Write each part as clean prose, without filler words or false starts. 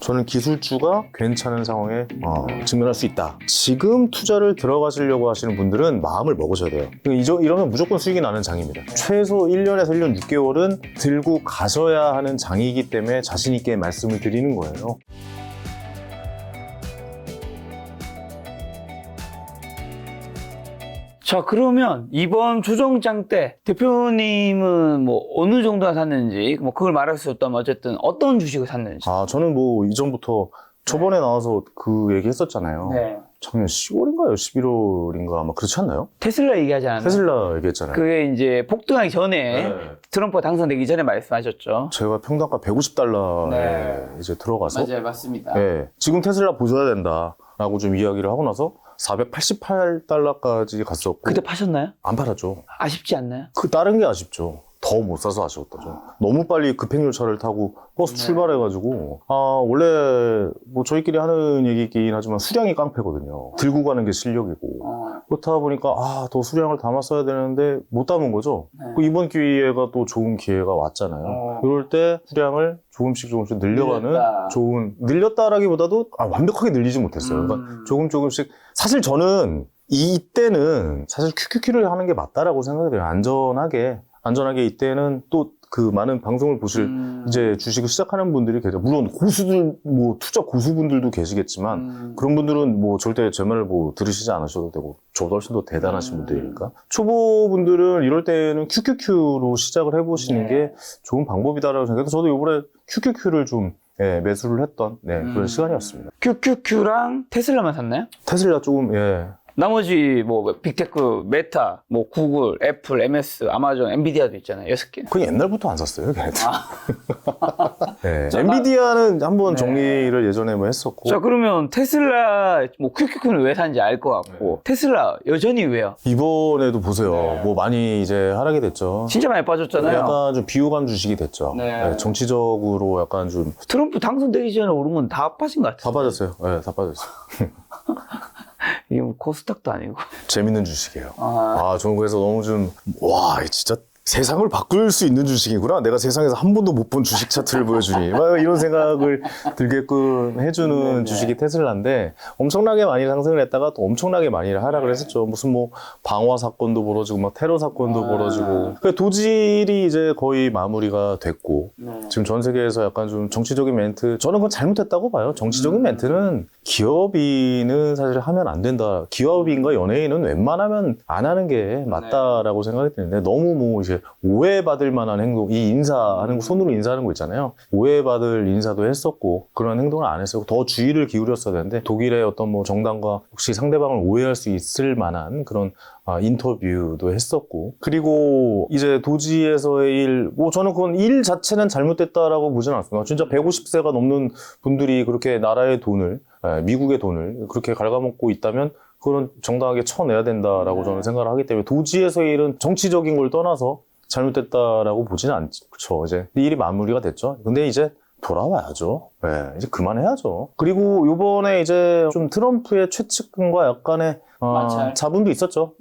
저는 기술주가 괜찮은 상황에 직면할 수 있다. 지금 투자를 들어가시려고 하시는 분들은 마음을 먹으셔야 돼요. 이러면 무조건 수익이 나는 장입니다. 최소 1년에서 1년 6개월은 들고 가셔야 하는 장이기 때문에 자신 있게 말씀을 드리는 거예요. 자, 그러면 이번 조정장 때 대표님은 뭐 어느 정도나 샀는지 뭐 그걸 말할 수 없다면 어쨌든 어떤 주식을 샀는지. 저는 뭐 이전부터 초반에 나와서 그 얘기 했었잖아요. 네. 작년 10월인가요? 11월인가 아마 그렇지 않나요? 테슬라 얘기하지 않았나요? 테슬라 얘기했잖아요. 그게 이제 폭등하기 전에 네. 트럼프가 당선되기 전에 말씀하셨죠. 제가 평당가 150달러에 네. 이제 들어가서 맞아요, 맞습니다. 네, 지금 테슬라 보셔야 된다라고 좀 이야기를 하고 나서 488달러까지 갔었고 그때 파셨나요? 안 팔았죠. 아쉽지 않나요? 그 다른 게 아쉽죠. 더 못 사서 아쉬웠다죠. 너무 빨리 급행열차를 타고 버스 출발해가지고 원래 뭐 저희끼리 하는 얘기긴 하지만 수량이 깡패거든요. 들고 가는 게 실력이고 그렇다 보니까 더 수량을 담았어야 되는데 못 담은 거죠. 그 이번 기회가 또 좋은 기회가 왔잖아요. 그럴 때 수량을 조금씩 늘려가는 늘렸다라기보다도 완벽하게 늘리지 못했어요. 그러니까 조금씩 사실 저는 이때는 사실 QQQ를 하는 게 맞다라고 생각해요. 안전하게 이때는 또 그 많은 방송을 보실 이제 주식을 시작하는 분들이 계세요. 물론 고수들 뭐 투자 고수분들도 계시겠지만 그런 분들은 뭐 절대 제 말을 뭐 들으시지 않으셔도 되고 저보다 훨씬 더 대단하신 분들이니까 초보분들은 이럴 때는 QQQ로 시작을 해보시는 게 좋은 방법이다라고 생각해서 저도 이번에 QQQ를 좀 매수를 했던 그런 시간이었습니다. QQQ랑 테슬라만 샀나요? 테슬라 조금 나머지 뭐 빅테크, 메타, 뭐 구글, 애플, MS, 아마존, 엔비디아도 있잖아요. 6개. 그건 옛날부터 안 샀어요, 걔네들. 엔비디아는 한번 정리를 예전에 뭐 했었고. 자, 그러면 테슬라, 뭐 QQQ는 왜 산지 알 것 같고, 테슬라 여전히 왜요? 이번에도 보세요. 뭐 많이 이제 하락이 됐죠. 진짜 많이 빠졌잖아요. 약간 좀 비호감 주식이 됐죠. 정치적으로 약간 좀. 트럼프 당선되기 전에 오른 건 다 빠진 것 같아요. 다 빠졌어요. 다 빠졌어요. 이게 뭐 코스닥도 아니고. 재밌는 주식이에요. 저는 그래서 너무 진짜 세상을 바꿀 수 있는 주식이구나. 내가 세상에서 한 번도 못 본 주식 차트를 보여주니. 막 이런 생각을 들게끔 해주는 주식이 테슬라인데 엄청나게 많이 상승을 했다가 또 엄청나게 많이 하락을 했었죠. 무슨 뭐 방화 사건도 벌어지고 막 테러 사건도 벌어지고. 그러니까 도질이 이제 거의 마무리가 됐고 지금 전 세계에서 약간 좀 정치적인 멘트 저는 그건 잘못했다고 봐요. 정치적인 멘트는 기업인은 사실 하면 안 된다. 기업인과 연예인은 웬만하면 안 하는 게 맞다라고 생각이 드는데 너무 뭐 이제 오해받을 만한 행동, 이 인사하는 거, 손으로 인사하는 거 있잖아요. 오해받을 인사도 했었고, 그런 행동을 안 했었고, 더 주의를 기울였어야 되는데, 독일의 어떤 뭐 정당과 혹시 상대방을 오해할 수 있을 만한 그런 인터뷰도 했었고, 그리고 이제 도지에서의 일, 뭐 저는 그건 일 자체는 잘못됐다라고 보지는 않습니다. 진짜 150세가 넘는 분들이 그렇게 나라의 돈을, 미국의 돈을 그렇게 갉아먹고 있다면, 그건 정당하게 쳐내야 된다라고 저는 생각을 하기 때문에 도지에서의 일은 정치적인 걸 떠나서 잘못됐다라고 보지는 않죠. 이제 일이 마무리가 됐죠. 근데 이제 돌아와야죠. 이제 그만해야죠. 그리고 요번에 이제 좀 트럼프의 최측근과 약간의 자분도 있었죠.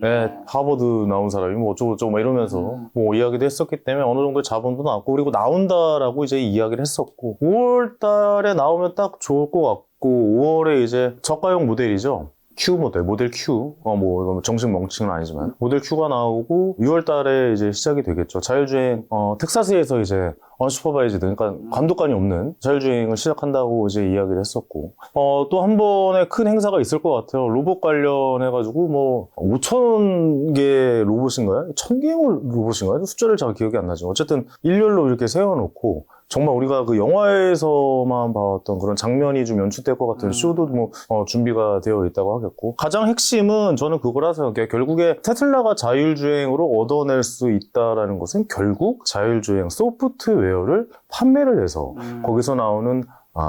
하버드 나온 사람이 뭐 어쩌고저쩌고 막 이러면서 뭐 이야기도 했었기 때문에 어느 정도의 자본도 나왔고 그리고 나온다라고 이제 이야기를 했었고 5월 달에 나오면 딱 좋을 것 같고 5월에 이제 저가형 모델이죠. Q 모델 Q, 뭐, 정식 명칭은 아니지만, 모델 Q가 나오고, 6월 달에 이제 시작이 되겠죠. 자율주행, 텍사스에서 이제, 언슈퍼바이즈드, 그러니까 감독관이 없는 자율주행을 시작한다고 이제 이야기를 했었고, 또 한 번의 큰 행사가 있을 것 같아요. 로봇 관련해가지고, 뭐, 5,000개 로봇인가요? 1,000개 로봇인가요? 숫자를 잘 기억이 안 나죠. 어쨌든, 일렬로 이렇게 세워놓고, 정말 우리가 그 영화에서만 봤던 그런 장면이 좀 연출될 것 같은 쇼도 뭐 준비가 되어 있다고 하겠고 가장 핵심은 저는 그거라 생각해요. 결국에 테슬라가 자율주행으로 얻어낼 수 있다라는 것은 결국 자율주행 소프트웨어를 판매를 해서 거기서 나오는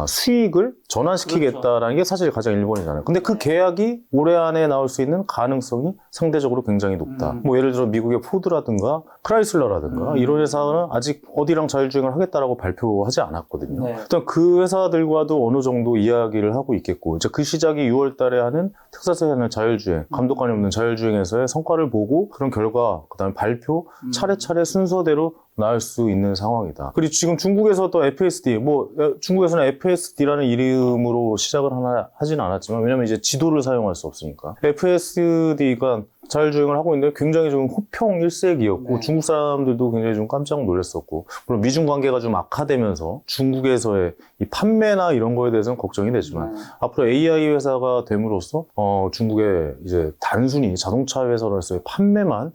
수익을 전환시키겠다라는 게 사실 가장 1번이잖아요. 근데 그 계약이 올해 안에 나올 수 있는 가능성이 상대적으로 굉장히 높다. 뭐 예를 들어 미국의 포드라든가 크라이슬러라든가 이런 회사는 아직 어디랑 자율주행을 하겠다라고 발표하지 않았거든요. 네. 일단 그 회사들과도 어느 정도 이야기를 하고 있겠고, 이제 그 시작이 6월 달에 하는 텍사스에 하는 자율주행, 감독관이 없는 자율주행에서의 성과를 보고 그런 결과, 그 다음에 발표, 차례차례 순서대로 나올 수 있는 상황이다. 그리고 지금 중국에서도 FSD, 중국에서는 FSD라는 이름으로 시작을 하진 않았지만, 왜냐면 이제 지도를 사용할 수 없으니까. FSD가 자율주행을 하고 있는데 굉장히 좀 호평 일색이었고, 네. 중국 사람들도 굉장히 좀 깜짝 놀랐었고, 그럼 미중 관계가 좀 악화되면서 중국에서의 이 판매나 이런 거에 대해서는 걱정이 되지만, 앞으로 AI 회사가 됨으로써, 중국의 이제 단순히 자동차 회사로서의 판매만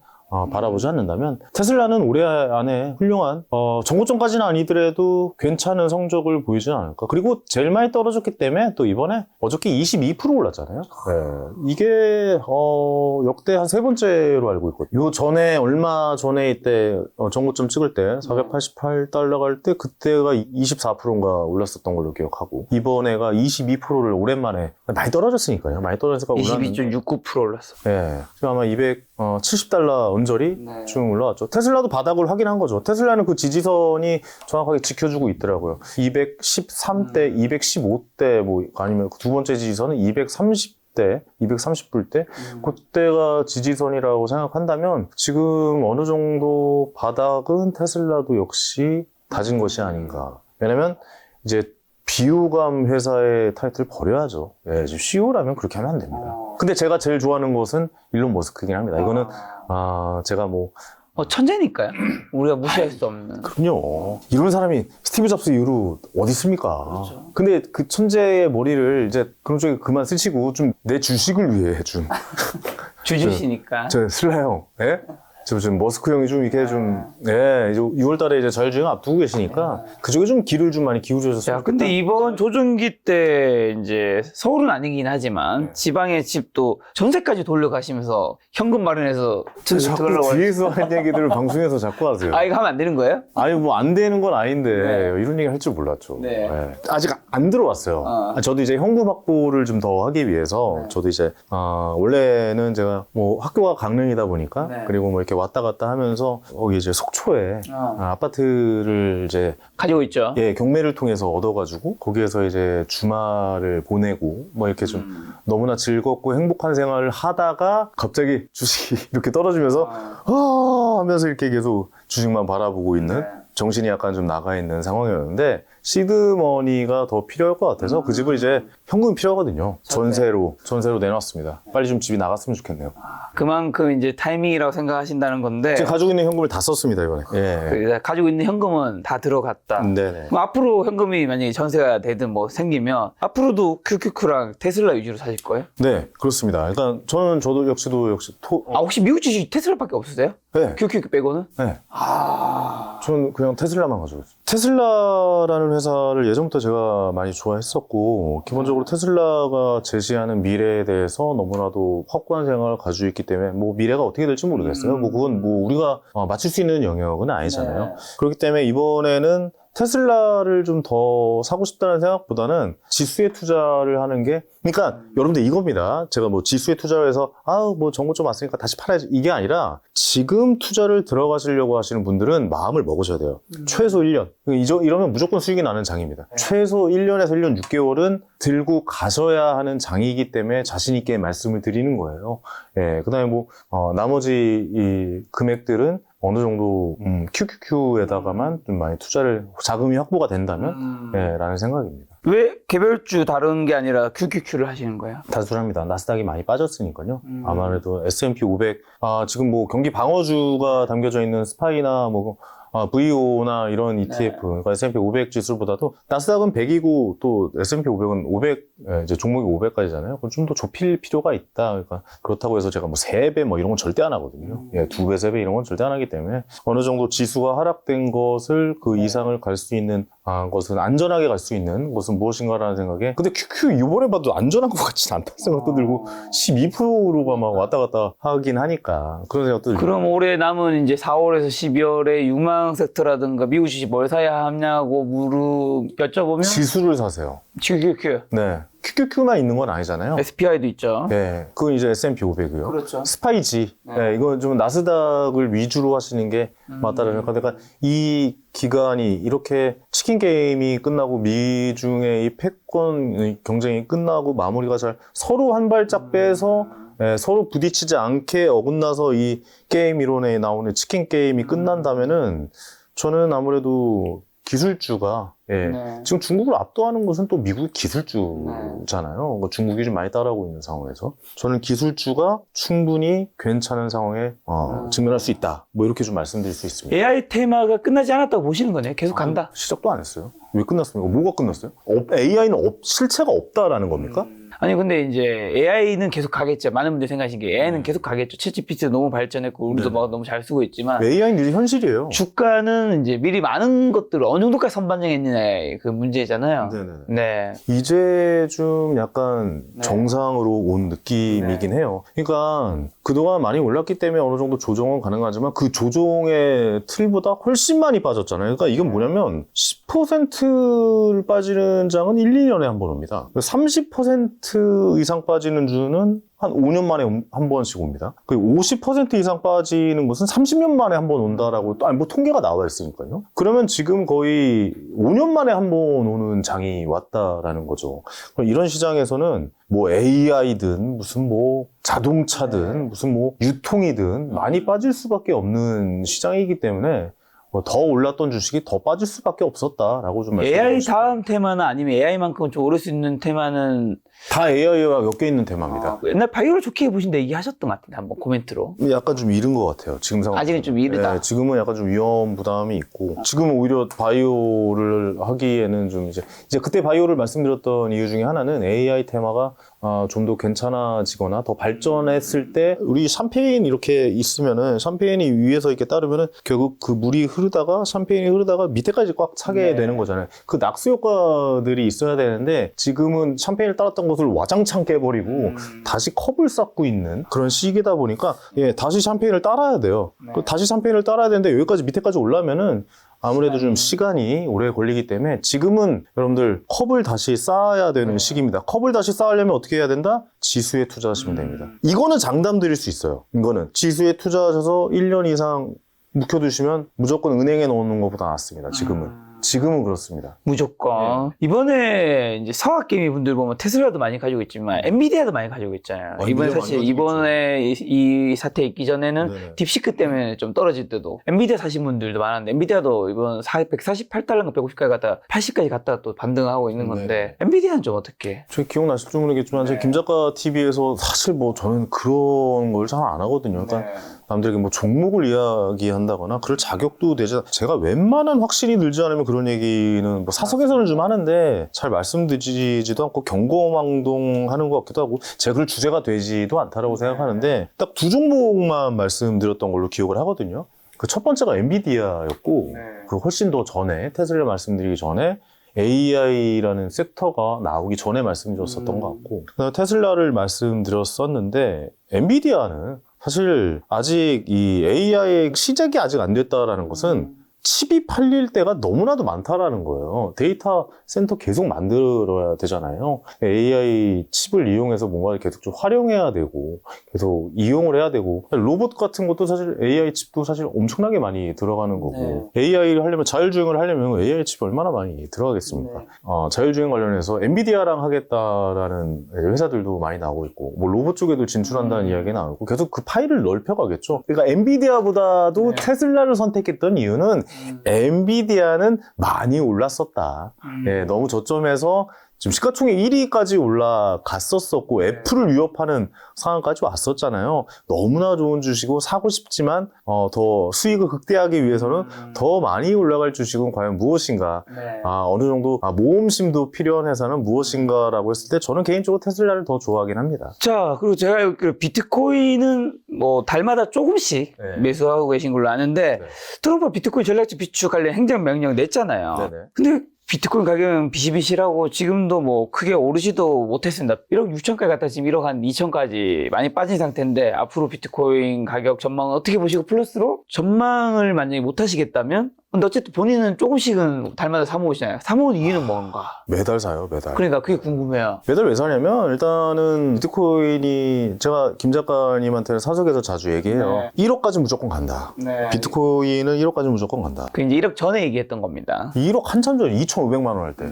바라보지 않는다면 테슬라는 올해 안에 훌륭한 정고점까지는 아니더라도 괜찮은 성적을 보이지 않을까. 그리고 제일 많이 떨어졌기 때문에 또 이번에 어저께 22% 올랐잖아요. 네. 이게 역대 한 세 번째로 알고 있거든요. 요 전에 얼마 전에 이때 정고점 찍을 때 488달러 갈 때 그때가 24%인가 올랐었던 걸로 기억하고, 이번에가 22%를 오랜만에 많이 떨어졌으니까요. 많이 떨어졌으니까 올랐는데 22.69% 올랐어. 네, 지금 아마 270달러 언저리 네. 좀 올라왔죠. 테슬라도 바닥을 확인한 거죠. 테슬라는 그 지지선이 정확하게 지켜주고 있더라고요. 213대, 215대, 뭐 아니면 두 번째 지지선은 230대, 230불대, 그때가 지지선이라고 생각한다면 지금 어느 정도 바닥은 테슬라도 역시 다진 것이 아닌가. 왜냐면 이제 비호감 회사의 타이틀 버려야죠. 예, 지금 CEO라면 그렇게 하면 안 됩니다. 근데 제가 제일 좋아하는 것은 일론 머스크이긴 합니다. 이거는 제가 뭐 천재니까요. 우리가 무시할 수 없는. 그럼요. 이런 사람이 스티브 잡스 이후로 어디 있습니까? 그렇죠. 근데 그 천재의 머리를 이제 그런 쪽에 그만 쓰시고 좀 내 주식을 위해 좀 주주시니까. 저 슬라 형, 예? 지금 머스크 형이 좀 이렇게 좀, 예, 이제 6월 달에 이제 자율주행 앞두고 계시니까 그쪽에 좀 길을 좀 많이 기울여줬으면 자, 근데 이번 조종기 때 이제 서울은 아니긴 하지만 지방의 집도 전세까지 돌려가시면서 현금 마련해서 자꾸 들어가고. 뒤에서 하는 얘기들을 방송에서 자꾸 하세요. 아, 이거 하면 안 되는 거예요? 아니 뭐 안 되는 건 아닌데 네. 이런 얘기 할 줄 몰랐죠. 네. 예. 아직 안 들어왔어요. 저도 이제 현금 확보를 좀 더 하기 위해서 저도 이제 원래는 제가 뭐 학교가 강릉이다 보니까 네. 그리고 뭐 이렇게 왔다 갔다 하면서 거기 이제 속초에 아파트를 이제 가지고 있죠. 예, 경매를 통해서 얻어가지고 거기에서 이제 주말을 보내고 뭐 이렇게 좀 너무나 즐겁고 행복한 생활을 하다가 갑자기 주식이 이렇게 떨어지면서 하면서 이렇게 계속 주식만 바라보고 있는, 정신이 약간 좀 나가 있는 상황이었는데 시드머니가 더 필요할 것 같아서 그 집을 이제 현금이 필요하거든요. 전세로 내놨습니다. 빨리 좀 집이 나갔으면 좋겠네요. 그만큼 이제 타이밍이라고 생각하신다는 건데. 지금 가지고 있는 현금을 다 썼습니다 이번에. 예. 그래서 가지고 있는 현금은 다 들어갔다. 네네. 그럼 앞으로 현금이 만약에 전세가 되든 뭐 생기면 앞으로도 QQQ랑 테슬라 위주로 사실 거예요? 네, 그렇습니다. 그러니까 저도 역시 혹시 미국 주식 테슬라밖에 없으세요? 네. QQQ 빼고는? 네. 저는 그냥 테슬라만 가지고 있어요. 테슬라라는 회사를 예전부터 제가 많이 좋아했었고, 기본적으로 테슬라가 제시하는 미래에 대해서 너무나도 확고한 생각을 가지고 있기 때문에 뭐 미래가 어떻게 될지 모르겠어요. 뭐 그건 뭐 우리가 맞출 수 있는 영역은 아니잖아요. 네. 그렇기 때문에 이번에는 테슬라를 좀 더 사고 싶다는 생각보다는 지수에 투자를 하는 게, 그러니까 여러분들 이겁니다. 제가 뭐 지수에 투자를 해서 뭐 정보 좀 왔으니까 다시 팔아야지, 이게 아니라 지금 투자를 들어가시려고 하시는 분들은 마음을 먹으셔야 돼요. 최소 1년. 이러면 무조건 수익이 나는 장입니다. 최소 1년에서 1년 6개월은 들고 가셔야 하는 장이기 때문에 자신 있게 말씀을 드리는 거예요. 예, 그다음에 뭐 나머지 이 금액들은 어느 정도 QQQ에다가만 좀 많이 투자를, 자금이 확보가 된다면 라는 생각입니다. 왜 개별주 다른 게 아니라 QQQ를 하시는 거예요? 단순합니다. 나스닥이 많이 빠졌으니까요. 아무래도 S&P 500 지금 뭐 경기 방어주가 담겨져 있는 스파이나 뭐 VO나 이런 ETF, 그러니까 S&P 500 지수보다도 나스닥은 100이고 또 S&P 500은 500, 이제 종목이 500까지잖아요. 그럼 좀 더 좁힐 필요가 있다. 그러니까 그렇다고 해서 제가 뭐 3배 뭐 이런 건 절대 안 하거든요. 예, 2배, 3배 이런 건 절대 안 하기 때문에 어느 정도 지수가 하락된 것을 그 이상을 갈 수 있는 것은, 안전하게 갈 수 있는 것은 무엇인가라는 생각에, 근데 QQ 이번에 봐도 안전한 것 같진 않다는 생각도 들고 12%가 막 왔다 갔다 하긴 하니까 그런 생각도 들고. 그럼 올해 남은 이제 4월에서 12월에 6만 공항 섹터라든가 미국 주식 뭘 사야 하냐고 여쭤보면 지수를 사세요. QQQ, 네. QQQ만 있는 건 아니잖아요. SPI도 있죠. 네. 그건 이제 S&P 500이고요. 그렇죠. 스파이지. 네. 이건 좀 나스닥을 위주로 하시는 게 맞다라는 생각. 그러니까 이 기간이 이렇게 치킨 게임이 끝나고 미중의 이 패권 경쟁이 끝나고 마무리가 잘 서로 한 발짝 빼서 서로 부딪히지 않게 어긋나서 이 게임 이론에 나오는 치킨 게임이 끝난다면은 저는 아무래도 기술주가 네. 지금 중국을 압도하는 것은 또 미국의 기술주잖아요. 뭐 중국이 좀 많이 따라오고 있는 상황에서 저는 기술주가 충분히 괜찮은 상황에 직면할 수 있다. 뭐 이렇게 좀 말씀드릴 수 있습니다. AI 테마가 끝나지 않았다고 보시는 거네요. 계속 간다. 시작도 안 했어요. 왜 끝났습니까? 뭐가 끝났어요? AI는 실체가 없다라는 겁니까? 아니 근데 이제 AI는 계속 가겠죠. 많은 분들이 생각하시는 게 AI는 계속 가겠죠. 챗GPT도 너무 발전했고 우리도 네. 막 너무 잘 쓰고 있지만 AI는 이제 현실이에요. 주가는 이제 미리 많은 것들을 어느 정도까지 선반영했느냐의 그 문제잖아요. 네네. 네. 이제 좀 약간 네. 정상으로 온 느낌이긴 해요. 그러니까 그동안 많이 올랐기 때문에 어느 정도 조정은 가능하지만 그 조정의 틀보다 훨씬 많이 빠졌잖아요. 그러니까 이건 뭐냐면 10%를 빠지는 장은 1, 2년에 한 번 옵니다. 30% 이상 빠지는 주는 한 5년 만에 한 번씩 옵니다. 그 50% 이상 빠지는 것은 30년 만에 한 번 온다라고 또 뭐 통계가 나와 있으니까요. 그러면 지금 거의 5년 만에 한 번 오는 장이 왔다라는 거죠. 그럼 이런 시장에서는 뭐 AI든 무슨 뭐 자동차든 무슨 뭐 유통이든 많이 빠질 수밖에 없는 시장이기 때문에 더 올랐던 주식이 더 빠질 수밖에 없었다라고 좀 말씀드리고 AI 싶어요. 다음 테마는 아니면 AI만큼 좀 오를 수 있는 테마는 다 AI와 엮여 있는 테마입니다. 옛날 바이오를 좋게 보신다 얘기하셨던 것 같은데 한번 코멘트로. 약간 좀 이른 것 같아요. 지금 상황. 아직은 좀 이르다. 지금은 약간 좀 위험 부담이 있고, 지금은 오히려 바이오를 하기에는 좀 이제 그때 바이오를 말씀드렸던 이유 중에 하나는 AI 테마가 좀 더 괜찮아지거나 더 발전했을 때 우리 샴페인 이렇게 있으면은 샴페인이 위에서 이렇게 따르면은 결국 그 물이 흐르다가 샴페인이 흐르다가 밑에까지 꽉 차게 되는 거잖아요. 그 낙수 효과들이 있어야 되는데 지금은 샴페인을 따랐던 것을 와장창 깨버리고 다시 컵을 쌓고 있는 그런 시기다 보니까 다시 샴페인을 따라야 돼요. 다시 샴페인을 따라야 되는데 여기까지 밑에까지 올라면은 아무래도 좀 시간이 오래 걸리기 때문에 지금은 여러분들 컵을 다시 쌓아야 되는 시기입니다. 컵을 다시 쌓으려면 어떻게 해야 된다? 지수에 투자하시면 됩니다. 이거는 장담 드릴 수 있어요. 이거는 지수에 투자하셔서 1년 이상 묵혀두시면 무조건 은행에 넣는 것보다 낫습니다. 지금은 그렇습니다. 무조건. 이번에 이제 서학개미 분들 보면 테슬라도 많이 가지고 있지만 엔비디아도 많이 가지고 있잖아요. 이번에 사실 이번에 이 사태 있기 전에는 네네. 딥시크 때문에 좀 떨어질 때도 엔비디아 사신 분들도 많았는데 엔비디아도 이번 148달러인가 150까지 갔다가 80까지 갔다가 또 반등하고 있는 건데 엔비디아는 좀 어떻게? 저 기억나실지 모르겠지만 제 김작가 TV에서 사실 뭐 저는 그런 걸 잘 안 하거든요. 그러니까 남들에게 뭐 종목을 이야기한다거나 그럴 자격도 되지 제가 웬만한 확신이 들지 않으면 그런 얘기는 뭐 사석에서는 좀 하는데 잘 말씀드리지도 않고 경거망동하는 것 같기도 하고 제가 그럴 주제가 되지도 않다라고 생각하는데 딱 두 종목만 말씀드렸던 걸로 기억을 하거든요. 그 첫 번째가 엔비디아였고 그 훨씬 더 전에 테슬라 말씀드리기 전에 AI라는 섹터가 나오기 전에 말씀드렸었던 것 같고 테슬라를 말씀드렸었는데 엔비디아는 사실 아직 이 AI의 시작이 아직 안 됐다라는 것은 칩이 팔릴 때가 너무나도 많다라는 거예요. 데이터 센터 계속 만들어야 되잖아요. AI 칩을 이용해서 뭔가를 계속 좀 활용해야 되고 계속 이용을 해야 되고 로봇 같은 것도 사실 AI 칩도 사실 엄청나게 많이 들어가는 거고 AI를 하려면 자율주행을 하려면 AI 칩이 얼마나 많이 들어가겠습니까? 자율주행 관련해서 엔비디아랑 하겠다라는 회사들도 많이 나오고 있고 뭐 로봇 쪽에도 진출한다는 이야기가 나오고 계속 그 파일을 넓혀가겠죠. 그러니까 엔비디아보다도 테슬라를 선택했던 이유는 엔비디아는 많이 올랐었다. 너무 저점에서 지금 시가총액 1위까지 올라갔었었고 애플을 위협하는 상황까지 왔었잖아요. 너무나 좋은 주식이고 사고 싶지만 더 수익을 극대화하기 위해서는 더 많이 올라갈 주식은 과연 무엇인가? 어느 정도 모험심도 필요한 회사는 무엇인가라고 했을 때 저는 개인적으로 테슬라를 더 좋아하긴 합니다. 자, 그리고 제가 알기로 비트코인은 뭐 달마다 조금씩 매수하고 계신 걸로 아는데 트럼프가 비트코인 전략적 비축 관련 행정명령 냈잖아요. 근데 비트코인 가격은 비실비실하고 지금도 뭐 크게 오르지도 못했습니다. 1억 6천까지 갔다 지금 1억 한 2천까지 많이 빠진 상태인데 앞으로 비트코인 가격 전망은 어떻게 보시고 플러스로 전망을 만약에 못 하시겠다면 근데 어쨌든 본인은 조금씩은 달마다 사모으시잖아요. 사모은 이유는 뭔가? 매달 사요, 매달. 그러니까 그게 궁금해요. 매달 왜 사냐면 일단은 비트코인이 제가 김 작가님한테는 사석에서 자주 얘기해요. 1억까지 무조건 간다. 비트코인은 1억까지 무조건 간다. 그 이제 1억 전에 얘기했던 겁니다. 1억 한참 전에 2,500만 원 할 때.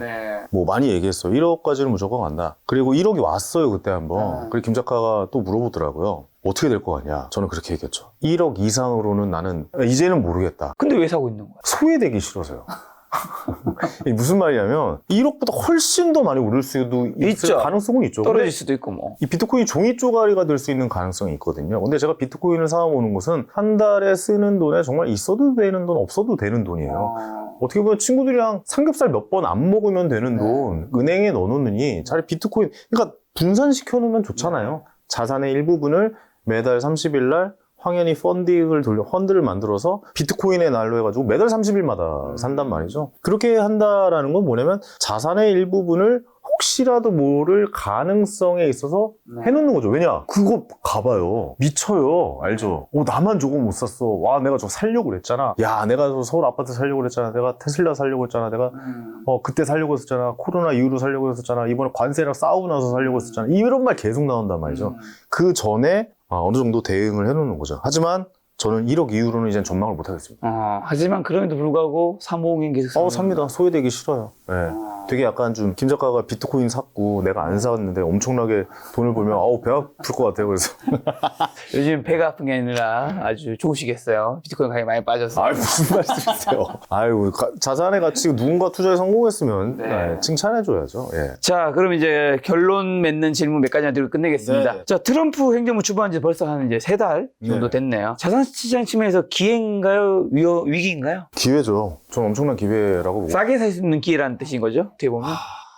뭐 많이 얘기했어. 1억까지는 무조건 간다. 그리고 1억이 왔어요, 그때 한번. 그리고 김 작가가 또 물어보더라고요. 어떻게 될 것 같냐? 저는 그렇게 얘기했죠. 1억 이상으로는 나는 이제는 모르겠다. 근데 왜 사고 있는 거야? 소외되기 싫어서요. 이게 무슨 말이냐면 1억보다 훨씬 더 많이 오를 수도 있죠. 가능성은 있죠. 떨어질 수도 있고 뭐. 이 비트코인이 종이 쪼가리가 될 수 있는 가능성이 있거든요. 근데 제가 비트코인을 사모으는 것은 한 달에 쓰는 돈에 정말 있어도 되는 돈, 없어도 되는 돈이에요. 어떻게 보면 친구들이랑 삼겹살 몇 번 안 먹으면 되는 돈 은행에 넣어놓느니 차라리 비트코인, 그러니까 분산시켜 놓으면 좋잖아요. 자산의 일부분을 매달 30일 날 황연히 펀드를 만들어서 비트코인의 날로 해가지고 매달 30일마다 산단 말이죠. 그렇게 한다라는 건 뭐냐면 자산의 일부분을 혹시라도 모를 가능성에 있어서 해놓는 거죠. 왜냐? 그거 가봐요. 미쳐요. 알죠? 나만 저거 못 샀어. 와, 내가 저거 살려고 그랬잖아. 야, 내가 저 서울 아파트 살려고 그랬잖아. 내가 테슬라 살려고 했잖아. 내가 그때 살려고 했었잖아. 코로나 이후로 살려고 했었잖아. 이번에 관세랑 싸우고 나서 살려고 했었잖아. 이런 말 계속 나온단 말이죠. 그 전에 어느 정도 대응을 해놓는 거죠. 하지만 저는 1억 이후로는 이제 전망을 못 하겠습니다. 하지만 그럼에도 불구하고 사모으긴 계속 삽니다. 소외되기 싫어요. 네. 되게 약간 좀 김 작가가 비트코인 샀고 내가 안 샀는데 엄청나게 돈을 벌면 배 아플 것 같아요. 그래서 요즘 배가 아픈 게 아니라 아주 좋으시겠어요. 비트코인 가격이 많이 빠져서. 무슨 말씀이세요? 자산의 가치 누군가 투자에 성공했으면 칭찬해줘야죠. 예. 자, 그럼 이제 결론 맺는 질문 몇 가지만 드리고 끝내겠습니다. 네. 자, 트럼프 행정부 출범한 지 벌써 한 이제 3달 정도 됐네요. 자산시장 측면에서 기회인가요? 위기인가요? 기회죠. 저는 엄청난 기회라고 보고. 싸게 살 수 있는 기회라는 뜻인 거죠? 어떻게 보면.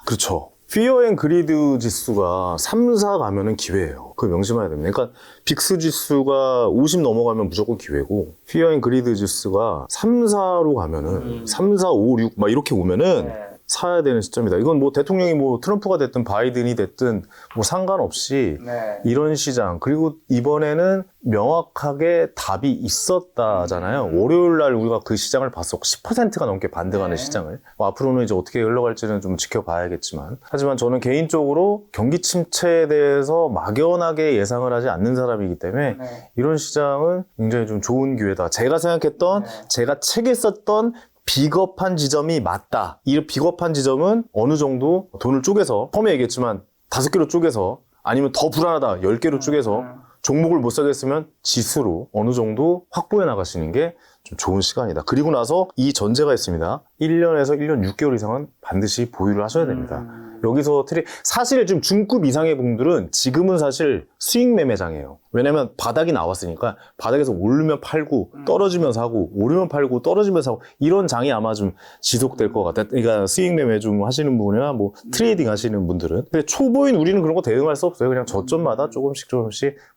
그렇죠. 피어 앤 그리드 지수가 3, 4 가면은 기회예요. 그거 명심해야 됩니다. 그러니까 빅스 지수가 50 넘어가면 무조건 기회고, 피어 앤 그리드 지수가 3, 4로 가면은 3, 4, 5, 6 막 이렇게 오면은 사야 되는 시점이다. 이건 뭐 대통령이 뭐 트럼프가 됐든 바이든이 됐든 뭐 상관없이 이런 시장, 그리고 이번에는 명확하게 답이 있었다잖아요. 월요일 날 우리가 그 시장을 봤었고 10%가 넘게 반등하는 시장을. 앞으로는 이제 어떻게 흘러갈지는 좀 지켜봐야겠지만, 하지만 저는 개인적으로 경기 침체에 대해서 막연하게 예상을 하지 않는 사람이기 때문에 이런 시장은 굉장히 좀 좋은 기회다. 제가 생각했던, 제가 책에 썼던 비겁한 지점이 맞다. 이 비겁한 지점은 어느 정도 돈을 쪼개서, 처음에 얘기했지만 5개로 쪼개서, 아니면 더 불안하다 10개로 쪼개서 종목을 못 사겠으면 지수로 어느 정도 확보해 나가시는 게 좀 좋은 시간이다. 그리고 나서 이 전제가 있습니다. 1년에서 1년 6개월 이상은 반드시 보유를 하셔야 됩니다. 여기서 사실 좀 중급 이상의 분들은 지금은 사실 수익 매매장이에요. 왜냐면 바닥이 나왔으니까 바닥에서 오르면 팔고 떨어지면 사고, 오르면 팔고 떨어지면 사고, 이런 장이 아마 좀 지속될 것 같아요. 그러니까 수익 매매 좀 하시는 분이나 뭐 트레이딩 하시는 분들은. 근데 초보인 우리는 그런 거 대응할 수 없어요. 그냥 저점마다 조금씩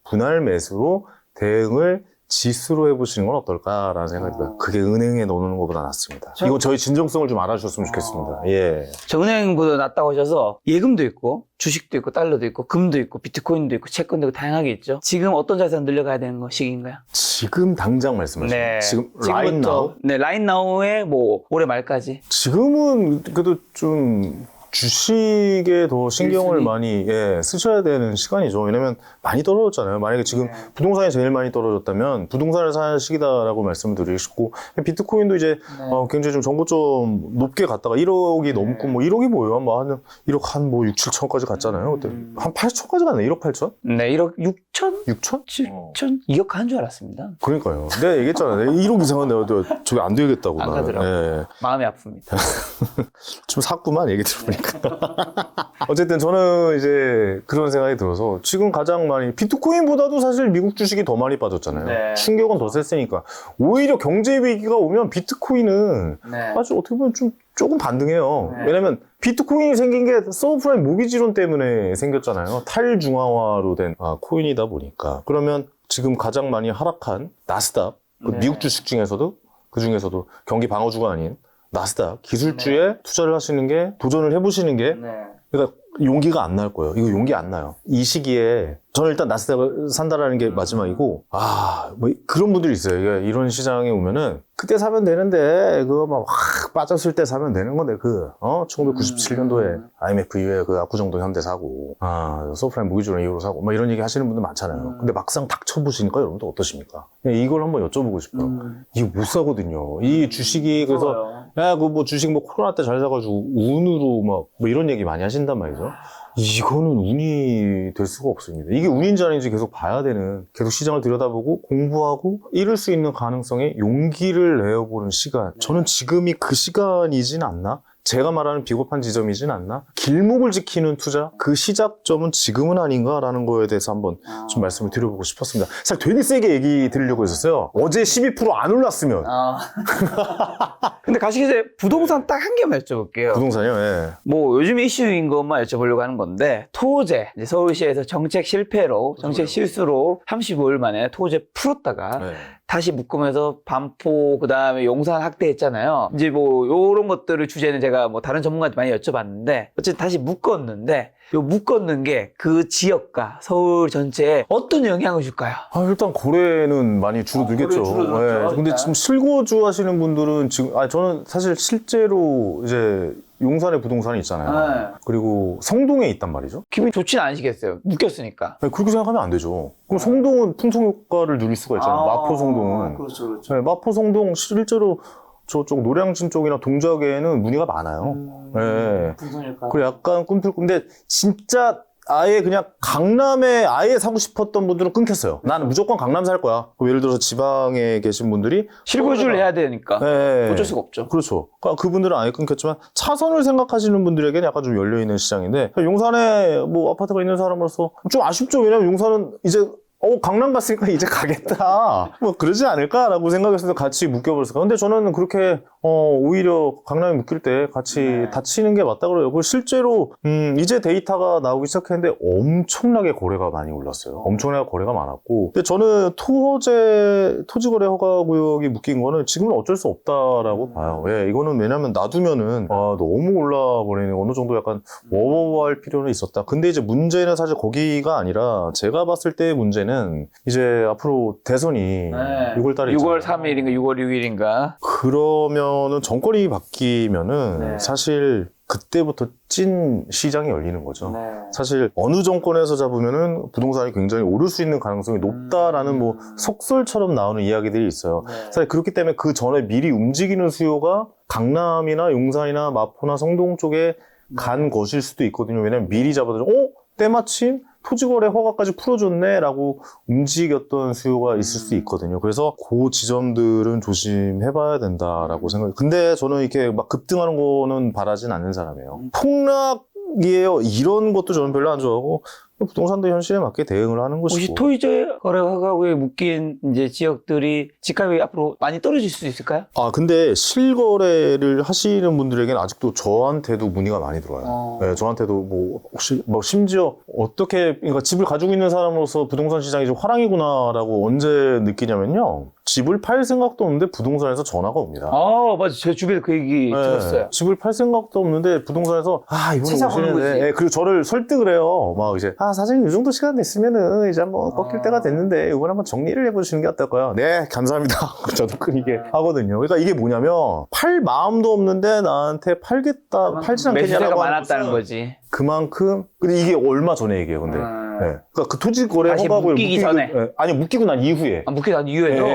분할 매수로 대응을 지수로 해보시는 건 어떨까라는 생각이 들어요. 그게 은행에 넣는 것보다 낫습니다. 이건 저희 진정성을 좀 알아주셨으면 좋겠습니다. 예. 저 은행보다 낫다고 하셔서 예금도 있고 주식도 있고 달러도 있고 금도 있고 비트코인도 있고 채권도 있고 다양하게 있죠. 지금 어떤 자산 늘려가야 되는 거 시기인가요? 지금 당장 말씀하시죠. 지금 라인 지금부터, 나우? 네, 라인 나우에 뭐 올해 말까지. 지금은 그래도 좀 주식에 더 신경을 많이 쓰셔야 되는 시간이죠. 왜냐면 많이 떨어졌잖아요. 만약에 지금 부동산이 제일 많이 떨어졌다면 부동산을 사는 시기다라고 말씀을 드리고 싶고, 비트코인도 이제 굉장히 좀 정보점 높게 갔다가 1억이 넘고, 뭐 1억이 뭐예요? 뭐 한 1억 한 뭐 6, 7천까지 갔잖아요. 그때 한 8천까지 갔네. 1억 8천? 네, 1억 6천? 6천? 7천? 2억 간 줄 알았습니다. 그러니까요. 내가 얘기했잖아요. 1억 이상은 내가 저기 안 되겠다고. 안 가더라고요. 마음이 아픕니다. 좀 샀구만, 얘기 들어보니까. 어쨌든 저는 이제 그런 생각이 들어서 지금 가장 많이, 비트코인보다도 사실 미국 주식이 더 많이 빠졌잖아요. 충격은 더 셌으니까. 오히려 경제 위기가 오면 비트코인은 아주 어떻게 보면 좀 조금 반등해요. 왜냐면 비트코인이 생긴 게 서브프라임 모기지론 때문에 생겼잖아요. 탈중앙화로 된 코인이다 보니까. 그러면 지금 가장 많이 하락한 나스닥, 미국 주식 중에서도, 그 중에서도 경기 방어주가 아닌 나스닥 기술주에 투자를 하시는 게 도전을 해보시는 게 그러니까 용기가 안 날 거예요. 이거 용기 안 나요. 이 시기에 저는 일단 나스닥을 산다라는 게 마지막이고 뭐 그런 분들이 있어요. 이게 이런 시장에 오면은 그때 사면 되는데 그거 막 확 빠졌을 때 사면 되는 건데 1997년도에 IMF 이후에 그 압구정동 현대 사고 서프라임 무기주는 이후로 사고 막 이런 얘기 하시는 분들 많잖아요. 근데 막상 닥쳐보시니까 여러분들 어떠십니까? 이걸 한번 여쭤보고 싶어요. 이거 못 사거든요. 이 주식이 그래서 야 그 뭐 주식 뭐 코로나 때 잘 사가지고 운으로 막 뭐 이런 얘기 많이 하신단 말이죠. 이거는 운이 될 수가 없습니다. 이게 운인지 아닌지 계속 봐야 되는, 계속 시장을 들여다보고 공부하고 이룰 수 있는 가능성에 용기를 내어보는 시간. 저는 지금이 그 시간이진 않나? 제가 말하는 비겁한 지점이진 않나? 길목을 지키는 투자? 그 시작점은 지금은 아닌가라는 거에 대해서 한번 좀 말씀을 드려보고 싶었습니다. 사실 되게 세게 얘기 드리려고 했었어요. 어제 12% 안 올랐으면. 근데 가시기전에 부동산 딱 한 개만 여쭤볼게요. 부동산이요? 예. 뭐 요즘 이슈인 것만 여쭤보려고 하는 건데 토제, 이제 서울시에서 정책 실패로, 정책 실수로 35일 만에 토제 풀었다가 네. 다시 묶으면서 반포 그다음에 용산 확대했잖아요. 이제 뭐 요런 것들을 주제는 제가 뭐 다른 전문가한테 많이 여쭤봤는데 어쨌든 다시 묶었는데 요 묶었는 게 그 지역과 서울 전체에 어떤 영향을 줄까요? 일단 거래는 많이 줄어들겠죠. 거래 줄어들었죠. 예. 근데 지금 실거주 하시는 분들은 지금, 저는 사실 실제로 이제 용산에 부동산이 있잖아요. 네. 그리고 성동에 있단 말이죠. 기분이 좋진 않으시겠어요. 묶였으니까. 그렇게 생각하면 안 되죠. 그럼 성동은 풍성 효과를 누릴 수가 있잖아요. 마포 성동은. 그렇죠. 네, 마포 성동 실제로 저쪽 노량진 쪽이나 동작에는 문의가 많아요. 네. 풍성효과. 그리고 약간 꿈틀꿈데 진짜 아예 그냥 강남에 아예 사고 싶었던 분들은 끊겼어요. 나는 무조건 강남 살 거야. 예를 들어서 지방에 계신 분들이 실거주를 해야 되니까 네. 어쩔 수가 없죠. 그렇죠. 그러니까 그분들은 아예 끊겼지만 차선을 생각하시는 분들에게는 약간 좀 열려있는 시장인데 용산에 뭐 아파트가 있는 사람으로서 좀 아쉽죠. 왜냐면 용산은 이제 강남 갔으니까 이제 가겠다. 뭐 그러지 않을까라고 생각해서 같이 묶여버렸을까. 근데 저는 그렇게 오히려 강남에 묶일 때 같이 다치는 게 맞다 그래요. 그리고 실제로 이제 데이터가 나오기 시작했는데 엄청나게 거래가 많이 올랐어요. 엄청나게 거래가 많았고. 근데 저는 토지거래 허가구역이 묶인 거는 지금은 어쩔 수 없다라고 봐요. 예, 이거는 왜냐면 놔두면은 너무 올라버리는 어느 정도 약간 워워워할 필요는 있었다. 근데 이제 문제는 사실 거기가 아니라 제가 봤을 때의 문제는 이제 앞으로 대선이 6월달에 6월 3일인가 6월 6일인가 그러면은 정권이 바뀌면은 네. 사실 그때부터 찐 시장이 열리는 거죠. 네. 사실 어느 정권에서 잡으면은 부동산이 굉장히 오를 수 있는 가능성이 높다라는 뭐 속설처럼 나오는 이야기들이 있어요. 사실 그렇기 때문에 그 전에 미리 움직이는 수요가 강남이나 용산이나 마포나 성동 쪽에 간 것일 수도 있거든요. 왜냐면 미리 잡아도 때마침 토지거래 허가까지 풀어줬네 라고 움직였던 수요가 있을 수 있거든요. 그래서 그 지점들은 조심해봐야 된다라고 생각해요. 근데 저는 이렇게 막 급등하는 거는 바라진 않는 사람이에요. 폭락이에요. 이런 것도 저는 별로 안 좋아하고 부동산도 현실에 맞게 대응을 하는 것이고. 혹시 토지거래 허가구에 묶인 이제 지역들이 집값이 앞으로 많이 떨어질 수 있을까요? 근데 실거래를 하시는 분들에게는 아직도 저한테도 문의가 많이 들어와요. 네, 저한테도 뭐 혹시 뭐 심지어 어떻게 그러니까 집을 가지고 있는 사람으로서 부동산 시장이 좀 화랑이구나라고 언제 느끼냐면요. 집을 팔 생각도 없는데 부동산에서 전화가 옵니다. 맞아. 제 주변에 그 얘기 들었어요. 집을 팔 생각도 없는데 부동산에서 이번에 찾아오는 오시는데 거지. 그리고 저를 설득을 해요. 막 이제 사장님 이 정도 시간 됐으면은 이제 한번 꺾일 때가 됐는데 이번 한번 정리를 해보시는 게 어떨까요? 네, 감사합니다. 저도 끊이게 하거든요. 그러니까 이게 뭐냐면 팔 마음도 없는데 나한테 팔겠다, 팔지 않겠냐라고 매수세가 하는 많았다는 것은 거지. 그만큼 근데 이게 얼마 전에 얘기예요, 근데. 네. 그러니까 그 토지 거래 다시 허가구에 묶이기 전에? 아니 묶이고 난 이후에. 묶기 난 이후에도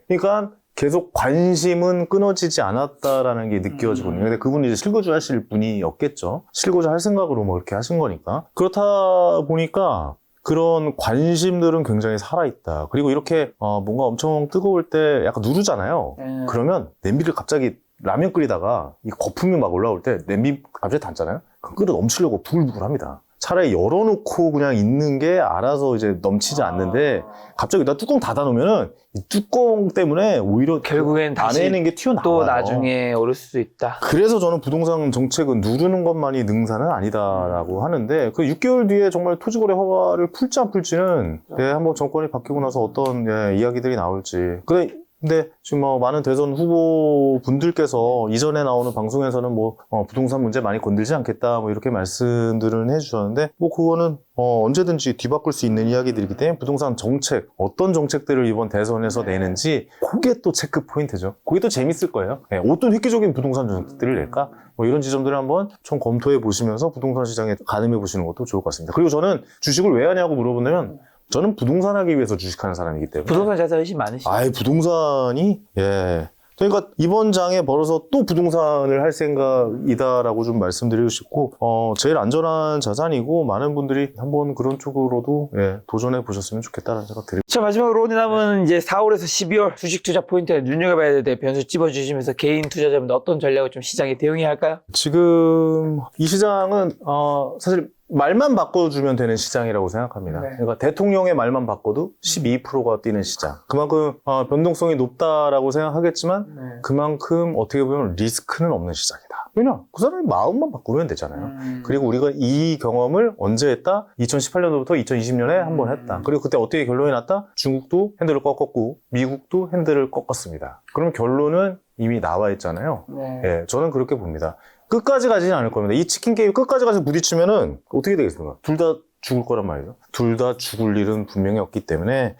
그러니까 계속 관심은 끊어지지 않았다라는 게 느껴지거든요. 근데 그분이 이제 실거주 하실 분이었겠죠. 실거주 할 생각으로 뭐 이렇게 하신 거니까. 그렇다 보니까 그런 관심들은 굉장히 살아있다. 그리고 이렇게 뭔가 엄청 뜨거울 때 약간 누르잖아요. 그러면 냄비를 갑자기 라면 끓이다가 이 거품이 막 올라올 때 냄비 갑자기 닿잖아요. 그럼 끓여 넘치려고 부글부글 합니다. 차라리 열어놓고 그냥 있는 게 알아서 이제 넘치지 않는데 갑자기 나 뚜껑 닫아놓으면은 이 뚜껑 때문에 오히려 결국엔 다시 안에 있는 게 튀어나와요. 또 나중에 오를 수 있다. 그래서 저는 부동산 정책은 누르는 것만이 능사는 아니다라고 하는데 그 6개월 뒤에 정말 토지거래 허가를 풀지 안 풀지는 한번 정권이 바뀌고 나서 어떤 이야기들이 나올지. 근데 근데 지금 뭐 많은 대선 후보분들께서 이전에 나오는 방송에서는 뭐 부동산 문제 많이 건들지 않겠다 뭐 이렇게 말씀들은 해주셨는데 뭐 그거는 언제든지 뒤바꿀 수 있는 이야기들이기 때문에 부동산 정책 어떤 정책들을 이번 대선에서 내는지 그게 또 체크 포인트죠. 그게 또 재밌을 거예요. 네, 어떤 획기적인 부동산 정책들을 낼까? 뭐 이런 지점들을 한번 좀 검토해 보시면서 부동산 시장에 가늠해 보시는 것도 좋을 것 같습니다. 그리고 저는 주식을 왜 하냐고 물어보면 저는 부동산 하기 위해서 주식하는 사람이기 때문에 부동산 자산 훨씬 많으시죠? 아예 부동산이 예. 그러니까 이번 장에 벌어서 또 부동산을 할 생각이다라고 좀 말씀드리고 싶고 제일 안전한 자산이고 많은 분들이 한번 그런 쪽으로도 예, 도전해 보셨으면 좋겠다는 생각 드립니다. 자, 마지막으로 오늘 남은 이제 4월에서 12월 주식 투자 포인트에 눈여겨봐야 될 변수 찝어주시면서 개인 투자자분들 어떤 전략을 좀 시장에 대응해야 할까요? 지금 이 시장은 사실 말만 바꿔주면 되는 시장이라고 생각합니다. 네. 그러니까 대통령의 말만 바꿔도 12%가 뛰는 시장. 그만큼 변동성이 높다라고 생각하겠지만 그만큼 어떻게 보면 리스크는 없는 시장이다. 왜냐? 그 사람의 마음만 바꾸면 되잖아요. 그리고 우리가 이 경험을 언제 했다? 2018년도부터 2020년에 한 번 했다. 그리고 그때 어떻게 결론이 났다? 중국도 핸들을 꺾었고 미국도 핸들을 꺾었습니다. 그럼 결론은 이미 나와 있잖아요. 네. 예, 저는 그렇게 봅니다. 끝까지 가지는 않을 겁니다. 이 치킨 게임 끝까지 가서 부딪히면은 어떻게 되겠습니까? 둘 다 죽을 거란 말이죠. 둘 다 죽을 일은 분명히 없기 때문에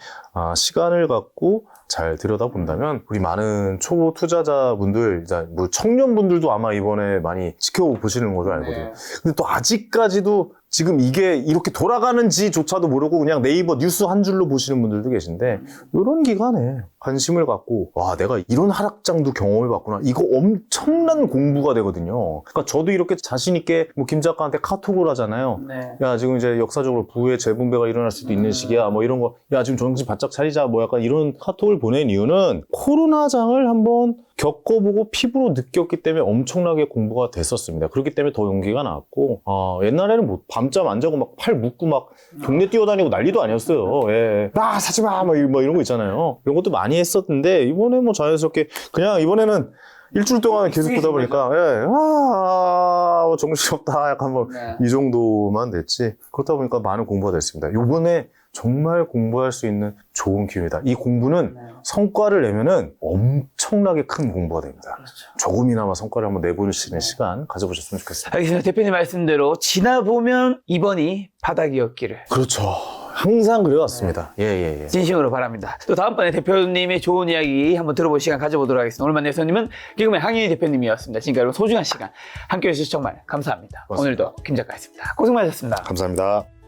시간을 갖고 잘 들여다본다면 우리 많은 초보 투자자분들, 뭐 청년분들도 아마 이번에 많이 지켜보시는 걸로 알거든요. 네. 근데 또 아직까지도 지금 이게 이렇게 돌아가는지조차도 모르고 그냥 네이버 뉴스 한 줄로 보시는 분들도 계신데 이런 기간에 관심을 갖고 와 내가 이런 하락장도 경험해봤구나. 이거 엄청난 공부가 되거든요. 그러니까 저도 이렇게 자신 있게 뭐 김 작가한테 카톡을 하잖아요. 네. 야 지금 이제 역사적으로 부의 재분배가 일어날 수도 있는 시기야. 뭐 이런 거. 야 지금 정신 바짝 차리자. 뭐 약간 이런 카톡을 보낸 이유는 코로나장을 한번 겪어보고 피부로 느꼈기 때문에 엄청나게 공부가 됐었습니다. 그렇기 때문에 더 용기가 나왔고 옛날에는 뭐 밤잠 안 자고 막 팔 묶고 막 동네 뛰어다니고 난리도 아니었어요. 예. 사지마 뭐 이런 거 있잖아요. 이런 것도 많이 했었는데 이번에 뭐 자연스럽게 그냥 이번에는 일주일 동안 계속 보다 보니까 예. 뭐 정신없다 약간 뭐 이 정도만 됐지. 그렇다 보니까 많은 공부가 됐습니다. 이번에 정말 공부할 수 있는 좋은 기회다. 이 공부는 성과를 내면은 엄청나게 큰 공부가 됩니다. 그렇죠. 조금이나마 성과를 한번 내보시는 시간 가져보셨으면 좋겠습니다. 알겠습니다. 대표님 말씀대로 지나보면 이번이 바닥이었기를. 그렇죠. 항상 그래왔습니다. 예. 진심으로 바랍니다. 또 다음번에 대표님의 좋은 이야기 한번 들어볼 시간 가져보도록 하겠습니다. 오늘 만난 손님은 개그맨 황인희 대표님이었습니다. 지금까지 여러분 소중한 시간 함께해 주셔서 정말 감사합니다. 고맙습니다. 오늘도 김 작가였습니다. 고생 많으셨습니다. 감사합니다.